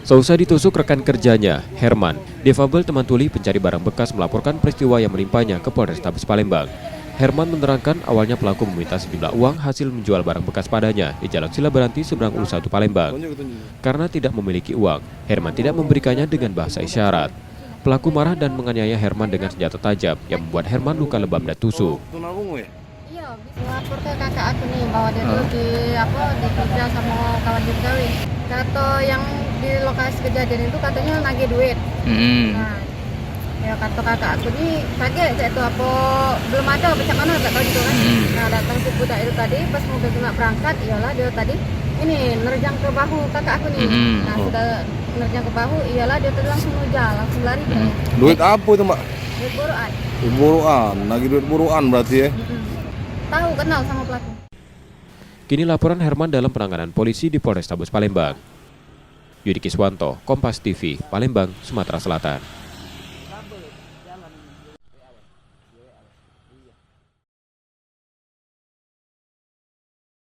Seusai ditusuk rekan kerjanya, Herman, difabel teman tuli pencari barang bekas melaporkan peristiwa yang menimpanya ke Polrestabes Palembang. Herman menerangkan awalnya pelaku meminta sejumlah uang hasil menjual barang bekas padanya di Jalan Silabaranti seberang U1 Palembang. Karena tidak memiliki uang, Herman tidak memberikannya dengan bahasa isyarat. Pelaku marah dan menganiaya Herman dengan senjata tajam yang membuat Herman luka lebam dan tusuk. Iya, bisa lapor ke kakak aku nih bahwa dia tuh dikerja sama kawan dia kawin. Kata yang di lokasi kejadian itu katanya nagih duit. Nah, ya kata kakak aku nih kaget saya itu apa belum ada macam mana nggak tahu gitu kan. Nah datang si budak itu tadi pas mobil kena berangkat, iyalah dia tadi ini nerjang ke bahu kakak aku nih. Nah sudah nerjang ke bahu, iyalah dia tadi langsung ngejar, langsung lari. Duit apa itu, Mbak? Duit buruan. Duit buruan, lagi duit buruan berarti ya? Tahu kenal sama pelaku. Kini laporan Herman dalam penanganan polisi di Polrestabes Palembang. Yudi Kiswanto, Kompas TV, Palembang, Sumatera Selatan.